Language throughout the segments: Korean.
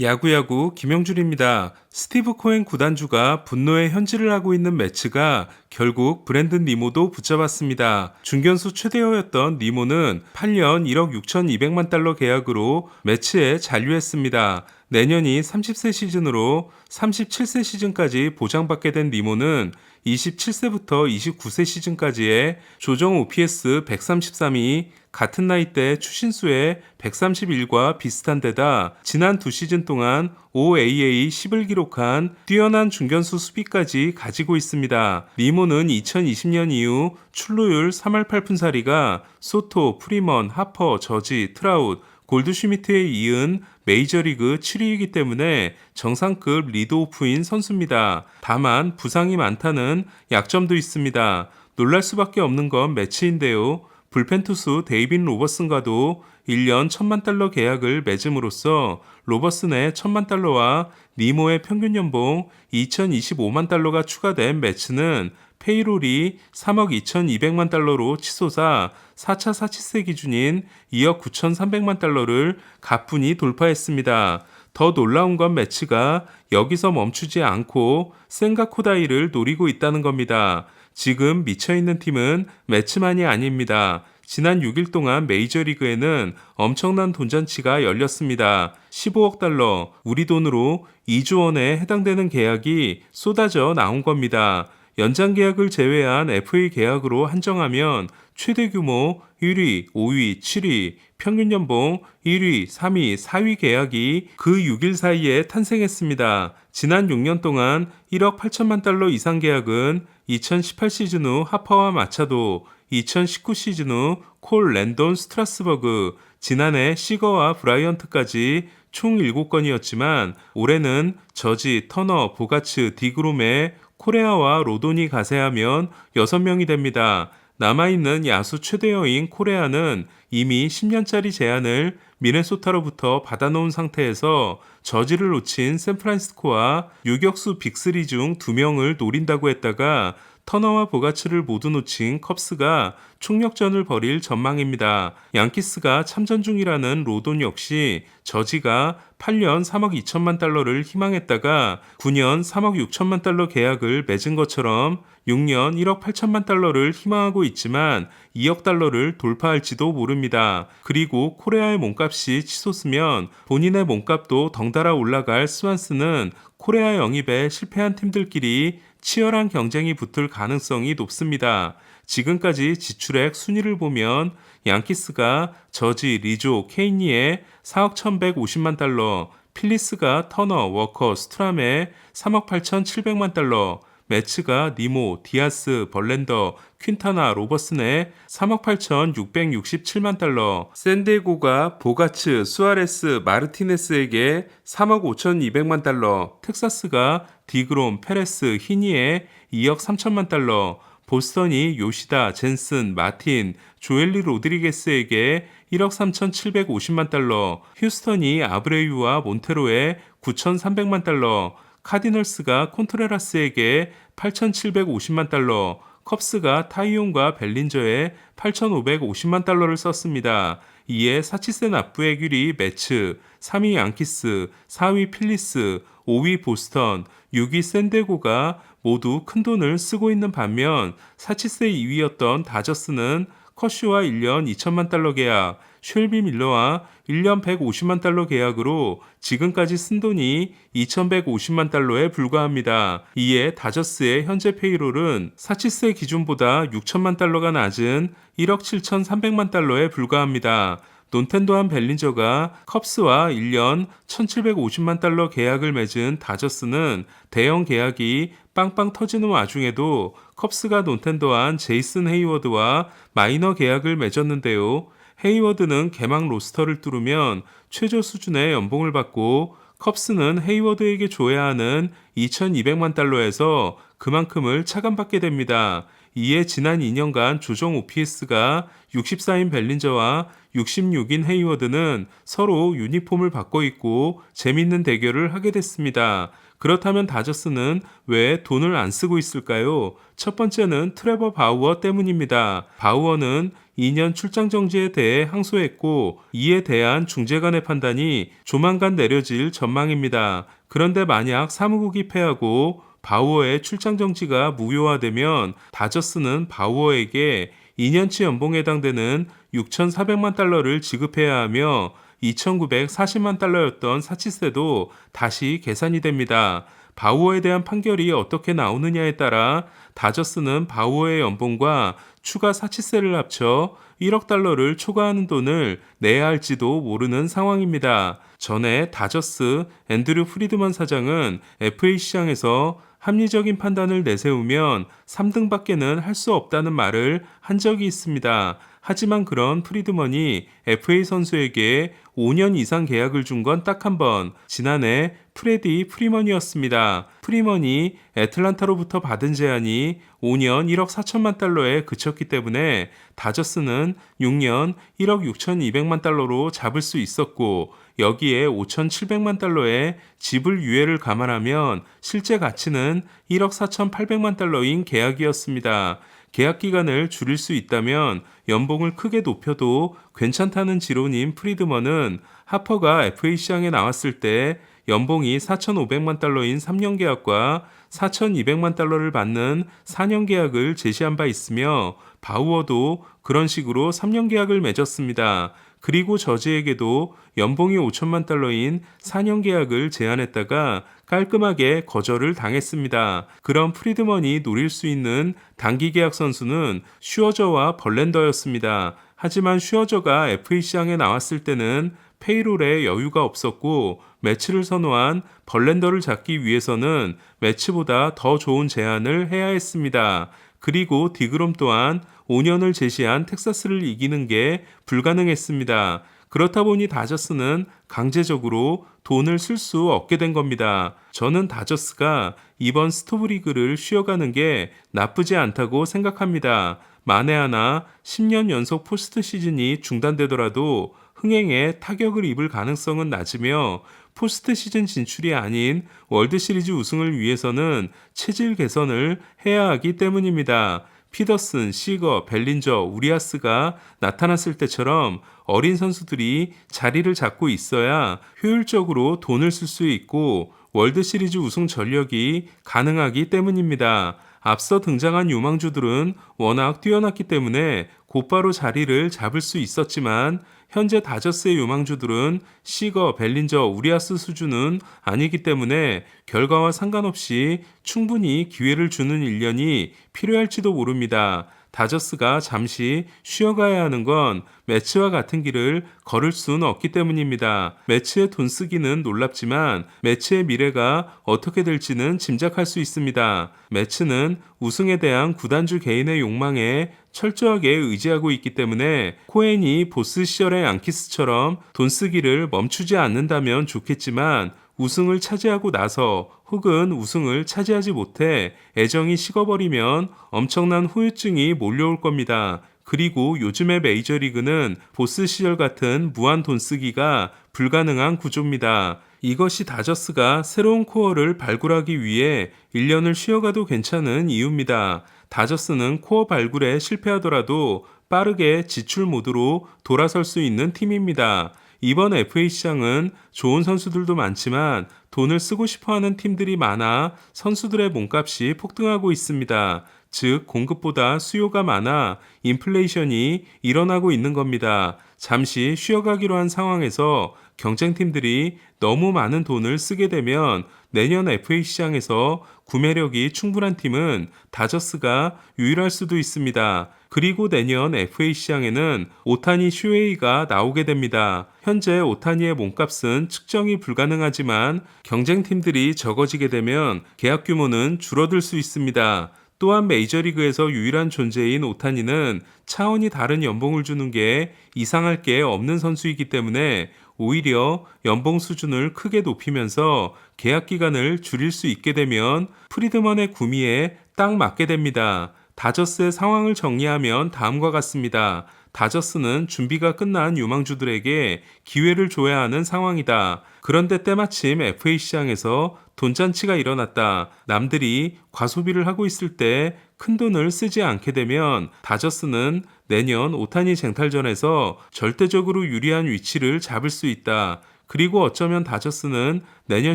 야구야구 김영준입니다. 스티브 코엔 구단주가 분노의 현질을 하고 있는 매츠가 결국 브랜든 니모도 붙잡았습니다. 중견수 최대호였던 니모는 8년 1억 6,200만 달러 계약으로 매츠에 잔류했습니다. 내년이 30세 시즌으로 37세 시즌까지 보장받게 된 니모는 27세부터 29세 시즌까지의 조정 OPS 133이 같은 나이대 추신수의 131과 비슷한 데다 지난 두 시즌 동안 OAA 10을 기록한 뛰어난 중견수 수비까지 가지고 있습니다. 니모는 2020년 이후 출루율 3할 8푼살이가 소토, 프리먼, 하퍼, 저지, 트라웃, 골드슈미트에 이은 메이저리그 7위이기 때문에 정상급 리드오프인 선수입니다. 다만 부상이 많다는 약점도 있습니다. 놀랄 수밖에 없는 건 매치인데요. 불펜 투수 데이빈 로버슨과도 1년 1,000만 달러 계약을 맺음으로써 로버슨의 1,000만 달러와 니모의 평균 연봉 2,025만 달러가 추가된 매치는 페이롤이 3억 2,200만 달러로 치솟아 4차 사치세 기준인 2억 9,300만 달러를 가뿐히 돌파했습니다. 더 놀라운 건 매치가 여기서 멈추지 않고 센가코다이를 노리고 있다는 겁니다. 지금 미쳐있는 팀은 매치만이 아닙니다. 지난 6일 동안 메이저리그에는 엄청난 돈잔치가 열렸습니다. 15억 달러, 우리 돈으로 2조 원에 해당되는 계약이 쏟아져 나온 겁니다. 연장 계약을 제외한 FA 계약으로 한정하면 최대 규모 1위, 5위, 7위, 평균 연봉 1위, 3위, 4위 계약이 그 6일 사이에 탄생했습니다. 지난 6년 동안 1억 8천만 달러 이상 계약은 2018 시즌 후 하퍼와 마차도, 2019 시즌 후 콜 랜돈 스트라스버그, 지난해 시거와 브라이언트까지 총 7건이었지만 올해는 저지, 터너, 보가츠, 디그롬의 코레아와 로돈이 가세하면 6명이 됩니다. 남아있는 야수 최대여인 코레아는 이미 10년짜리 제안을 미네소타로부터 받아놓은 상태에서 저지를 놓친 샌프란시스코와 유격수 빅3 중 2명을 노린다고 했다가 터너와 보가츠를 모두 놓친 컵스가 총력전을 벌일 전망입니다. 양키스가 참전 중이라는 로돈 역시 저지가 8년 3억 2천만 달러를 희망했다가 9년 3억 6천만 달러 계약을 맺은 것처럼 6년 1억 8천만 달러를 희망하고 있지만 2억 달러를 돌파할지도 모릅니다. 그리고 코레아의 몸값이 치솟으면 본인의 몸값도 덩달아 올라갈 스완스는 코레아 영입에 실패한 팀들끼리 치열한 경쟁이 붙을 가능성이 높습니다. 지금까지 지출액 순위를 보면 양키스가 저지, 리조, 케이니에 4억 1,150만 달러, 필리스가 터너, 워커, 스트람에 3억 8,700만 달러, 매츠가 니모, 디아스, 벌렌더, 퀸타나, 로버슨에 3억 8,667만 달러, 샌디에고가 보가츠, 수아레스, 마르티네스에게 3억 5,200만 달러, 텍사스가 디그롬, 페레스, 히니에 2억 3천만 달러, 보스턴이 요시다, 젠슨, 마틴, 조엘리 로드리게스에게 1억 3,750만 달러, 휴스턴이 아브레유와 몬테로에 9,300만 달러, 카디널스가 콘트레라스에게 8,750만 달러, 컵스가 타이온과 벨린저에 8,550만 달러를 썼습니다. 이에 사치세 납부액률이 매츠, 3위 양키스, 4위 필리스, 5위 보스턴, 6위 샌디에고가 모두 큰돈을 쓰고 있는 반면 사치세 2위였던 다저스는 커쇼와 1년 2천만 달러 계약, 쉘비 밀러와 1년 150만 달러 계약으로 지금까지 쓴 돈이 2,150만 달러에 불과합니다. 이에 다저스의 현재 페이롤은 사치세 기준보다 6천만 달러가 낮은 1억 7,300만 달러에 불과합니다. 논텐도한 벨린저가 컵스와 1년 1,750만 달러 계약을 맺은 다저스는 대형 계약이 빵빵 터지는 와중에도 컵스가 논텐도한 제이슨 헤이워드와 마이너 계약을 맺었는데요. 헤이워드는 개막 로스터를 뚫으면 최저 수준의 연봉을 받고 컵스는 헤이워드에게 줘야 하는 2,200만 달러에서 그만큼을 차감받게 됩니다. 이에 지난 2년간 조정 OPS가 64인 벨린저와 66인 헤이워드는 서로 유니폼을 바꿔 입고 재밌는 대결을 하게 됐습니다. 그렇다면 다저스는 왜 돈을 안 쓰고 있을까요? 첫 번째는 트레버 바우어 때문입니다. 바우어는 2년 출장 정지에 대해 항소했고 이에 대한 중재관의 판단이 조만간 내려질 전망입니다. 그런데 만약 사무국이 패하고 바우어의 출장 정지가 무효화되면 다저스는 바우어에게 2년치 연봉에 해당되는 6,400만 달러를 지급해야 하며 2,940만 달러였던 사치세도 다시 계산이 됩니다. 바우어에 대한 판결이 어떻게 나오느냐에 따라 다저스는 바우어의 연봉과 추가 사치세를 합쳐 1억 달러를 초과하는 돈을 내야 할지도 모르는 상황입니다. 전에 다저스 앤드류 프리드먼 사장은 FA 시장에서 합리적인 판단을 내세우면 3등밖에는 할 수 없다는 말을 한 적이 있습니다. 하지만 그런 프리드먼이 FA 선수에게 5년 이상 계약을 준 건 딱 한 번, 지난해 프레디 프리먼이었습니다. 프리먼이 애틀란타로부터 받은 제안이 5년 1억 4천만 달러에 그쳤기 때문에 다저스는 6년 1억 6,200만 달러로 잡을 수 있었고 여기에 5,700만 달러의 지불 유예를 감안하면 실제 가치는 1억 4,800만 달러인 계약이었습니다. 계약 기간을 줄일 수 있다면 연봉을 크게 높여도 괜찮다는 지론인 프리드먼은 하퍼가 FA 시장에 나왔을 때 연봉이 4,500만 달러인 3년 계약과 4,200만 달러를 받는 4년 계약을 제시한 바 있으며 바우어도 그런 식으로 3년 계약을 맺었습니다. 그리고 저지에게도 연봉이 5천만 달러인 4년 계약을 제안했다가 깔끔하게 거절을 당했습니다. 그런 프리드먼이 노릴 수 있는 단기 계약 선수는 슈어저와 벌렌더였습니다. 하지만 슈어저가 FA 시장에 나왔을 때는 페이롤에 여유가 없었고 매치를 선호한 벌렌더를 잡기 위해서는 매치보다 더 좋은 제안을 해야 했습니다. 그리고 디그롬 또한 5년을 제시한 텍사스를 이기는 게 불가능했습니다. 그렇다 보니 다저스는 강제적으로 돈을 쓸 수 없게 된 겁니다. 저는 다저스가 이번 스토브리그를 쉬어가는 게 나쁘지 않다고 생각합니다. 만에 하나 10년 연속 포스트 시즌이 중단되더라도 흥행에 타격을 입을 가능성은 낮으며 포스트 시즌 진출이 아닌 월드시리즈 우승을 위해서는 체질 개선을 해야 하기 때문입니다. 피더슨, 시거, 벨린저, 우리아스가 나타났을 때처럼 어린 선수들이 자리를 잡고 있어야 효율적으로 돈을 쓸 수 있고 월드시리즈 우승 전력이 가능하기 때문입니다. 앞서 등장한 유망주들은 워낙 뛰어났기 때문에 곧바로 자리를 잡을 수 있었지만 현재 다저스의 유망주들은 시거, 벨린저, 우리아스 수준은 아니기 때문에 결과와 상관없이 충분히 기회를 주는 1년이 필요할지도 모릅니다. 다저스가 잠시 쉬어가야 하는 건 매치와 같은 길을 걸을 수는 없기 때문입니다. 매치의 돈 쓰기는 놀랍지만 매치의 미래가 어떻게 될지는 짐작할 수 있습니다. 매치는 우승에 대한 구단주 개인의 욕망에 철저하게 의지하고 있기 때문에 코엔이 보스 시절의 양키스처럼 돈 쓰기를 멈추지 않는다면 좋겠지만 우승을 차지하고 나서 혹은 우승을 차지하지 못해 애정이 식어버리면 엄청난 후유증이 몰려올 겁니다. 그리고 요즘의 메이저리그는 보스 시절 같은 무한 돈 쓰기가 불가능한 구조입니다. 이것이 다저스가 새로운 코어를 발굴하기 위해 1년을 쉬어가도 괜찮은 이유입니다. 다저스는 코어 발굴에 실패하더라도 빠르게 지출 모드로 돌아설 수 있는 팀입니다. 이번 FA 시장은 좋은 선수들도 많지만 돈을 쓰고 싶어하는 팀들이 많아 선수들의 몸값이 폭등하고 있습니다. 즉 공급보다 수요가 많아 인플레이션이 일어나고 있는 겁니다. 잠시 쉬어가기로 한 상황에서 경쟁팀들이 너무 많은 돈을 쓰게 되면 내년 FA 시장에서 구매력이 충분한 팀은 다저스가 유일할 수도 있습니다. 그리고 내년 FA 시장에는 오타니 슈웨이가 나오게 됩니다. 현재 오타니의 몸값은 측정이 불가능하지만 경쟁팀들이 적어지게 되면 계약 규모는 줄어들 수 있습니다. 또한 메이저리그에서 유일한 존재인 오타니는 차원이 다른 연봉을 주는 게 이상할 게 없는 선수이기 때문에 오히려 연봉 수준을 크게 높이면서 계약 기간을 줄일 수 있게 되면 프리드먼의 구미에 딱 맞게 됩니다. 다저스의 상황을 정리하면 다음과 같습니다. 다저스는 준비가 끝난 유망주들에게 기회를 줘야 하는 상황이다. 그런데 때마침 FA 시장에서 돈잔치가 일어났다. 남들이 과소비를 하고 있을 때 큰돈을 쓰지 않게 되면 다저스는 내년 오타니 쟁탈전에서 절대적으로 유리한 위치를 잡을 수 있다. 그리고 어쩌면 다저스는 내년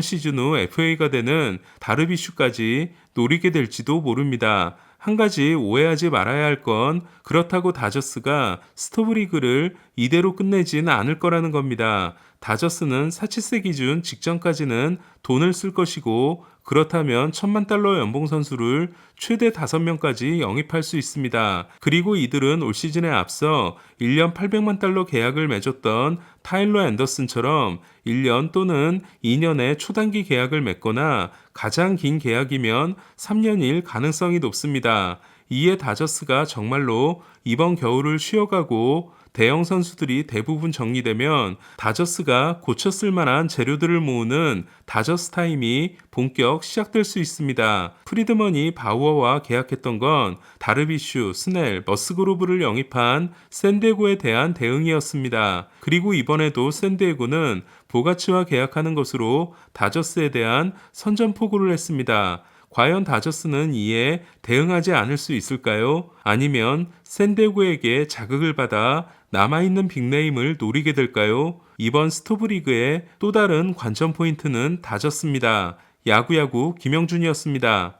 시즌 후 FA가 되는 다르비슈까지 노리게 될지도 모릅니다. 한 가지 오해하지 말아야 할 건 그렇다고 다저스가 스토브리그를 이대로 끝내진 않을 거라는 겁니다. 다저스는 사치세 기준 직전까지는 돈을 쓸 것이고 그렇다면 1,000만 달러 연봉 선수를 최대 5명까지 영입할 수 있습니다. 그리고 이들은 올 시즌에 앞서 1년 800만 달러 계약을 맺었던 타일러 앤더슨처럼 1년 또는 2년의 초단기 계약을 맺거나 가장 긴 계약이면 3년일 가능성이 높습니다. 이에 다저스가 정말로 이번 겨울을 쉬어가고 대형 선수들이 대부분 정리되면 다저스가 고쳐 쓸 만한 재료들을 모으는 다저스 타임이 본격 시작될 수 있습니다. 프리드먼이 바우어와 계약했던 건 다르비슈, 스넬, 머스그로브를 영입한 샌디에고에 대한 대응이었습니다. 그리고 이번에도 샌디에고는 보가츠와 계약하는 것으로 다저스에 대한 선전포고를 했습니다. 과연 다저스는 이에 대응하지 않을 수 있을까요? 아니면 샌디에고에게 자극을 받아 남아있는 빅네임을 노리게 될까요? 이번 스토브리그의 또 다른 관전 포인트는 다저스입니다. 야구야구 김영준이었습니다.